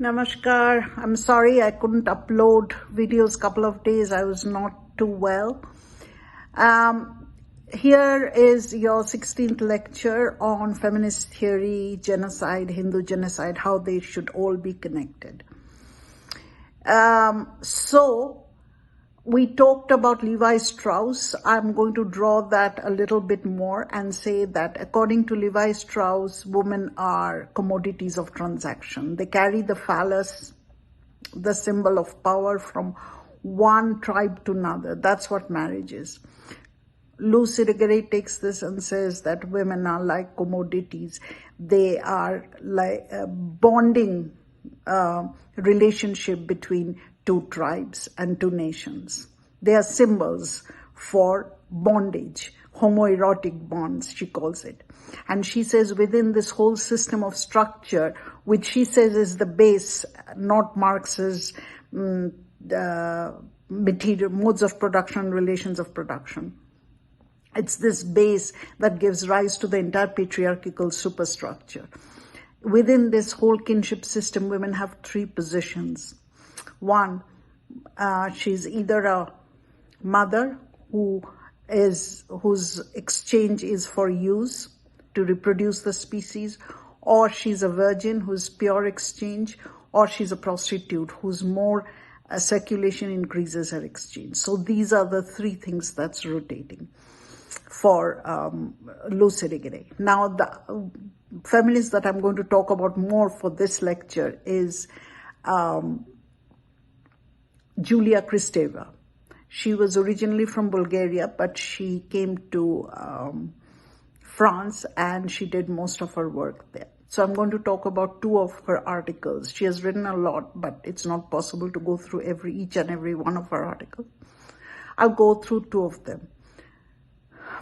Namaskar. I'm sorry I couldn't upload videos couple of days. I was not too well. Here is your 16th lecture on feminist theory, genocide, Hindu genocide, how they should all be connected. So we talked about Levi Strauss. I'm going to draw that a little bit more and say that according to Levi Strauss, women are commodities of transaction. They carry the phallus, the symbol of power, from one tribe to another. That's what marriage is. Luce Irigary takes this and says that women are like commodities. They are like a bonding relationship between two tribes and two nations. They are symbols for bondage, homoerotic bonds, she calls it. And she says within this whole system of structure, which she says is the base, not Marx's material modes of production, relations of production. It's this base that gives rise to the entire patriarchal superstructure. Within this whole kinship system, women have three positions. One, she's either a mother whose exchange is for use to reproduce the species, or she's a virgin who's pure exchange, or she's a prostitute whose more circulation increases her exchange. So these are the three things that's rotating for Luce Irigary. Now, the feminist that I'm going to talk about more for this lecture is Julia Kristeva. She was originally from Bulgaria, but she came to France and she did most of her work there. So I'm going to talk about two of her articles. She has written a lot, but it's not possible to go through each and every one of her articles. I'll go through two of them.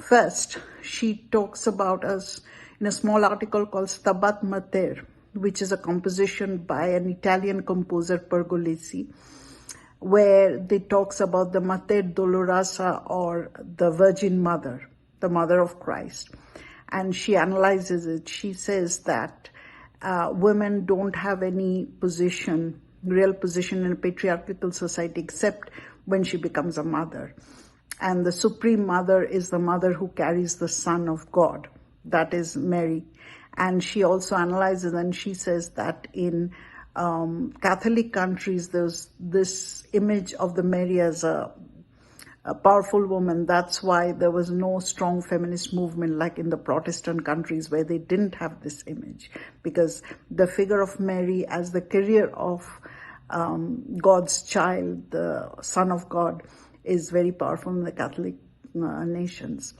First, she talks about us in a small article called Stabat Mater, which is a composition by an Italian composer, Pergolesi, where they talks about the Mater Dolorosa, or the Virgin Mother, the Mother of Christ. And she analyzes it. She says that women don't have any real position in a patriarchal society except when she becomes a mother. And the Supreme Mother is the mother who carries the Son of God, that is Mary. And she also analyzes and she says that in Catholic countries, there's this image of the Mary as a powerful woman. That's why there was no strong feminist movement like in the Protestant countries where they didn't have this image, because the figure of Mary as the carrier of God's child, the Son of God, is very powerful in the Catholic nations.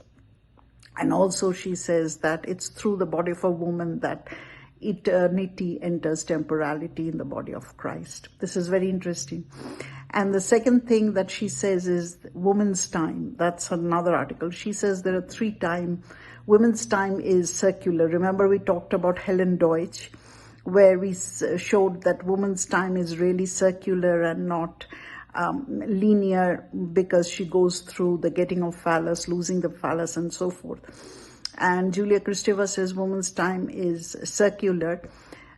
And also she says that it's through the body of a woman that eternity enters temporality in the body of Christ. This is very interesting. And the second thing that she says is women's time. That's another article. She says there are three times. Women's time is circular. Remember we talked about Helen Deutsch, where we showed that women's time is really circular and not linear, because she goes through the getting of phallus, losing the phallus, and so forth. And Julia Kristeva says women's time is circular,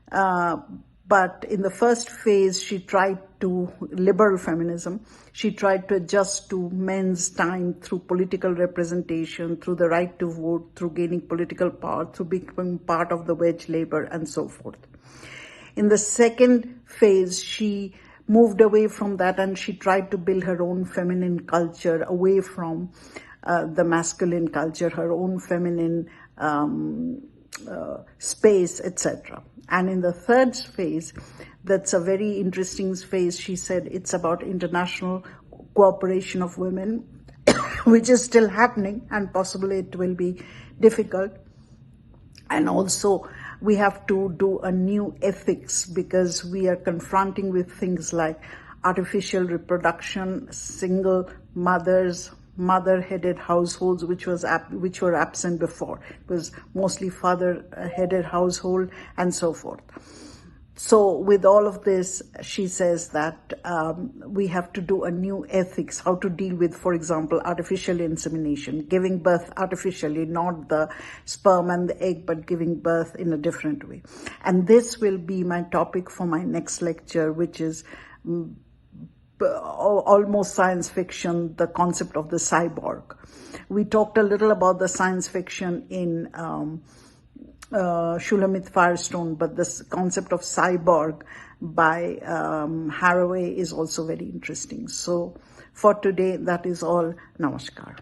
but in the first phase she tried to, liberal feminism, she tried to adjust to men's time through political representation, through the right to vote, through gaining political power, through becoming part of the wage labor, and so forth. In the second phase, she moved away from that and she tried to build her own feminine culture away from the masculine culture, her own feminine space, etc. And in the third phase, that's a very interesting phase, she said it's about international cooperation of women, which is still happening and possibly it will be difficult. And also we have to do a new ethics, because we are confronting with things like artificial reproduction, single mothers, mother-headed households, which were absent before. It was mostly father-headed household, and so forth. So with all of this, she says that we have to do a new ethics, how to deal with, for example, artificial insemination, giving birth artificially, not the sperm and the egg, but giving birth in a different way. And this will be my topic for my next lecture, which is almost science fiction, the concept of the cyborg. We talked a little about the science fiction in Shulamit Firestone, but this concept of cyborg by Haraway is also very interesting. So for today, that is all. Namaskar.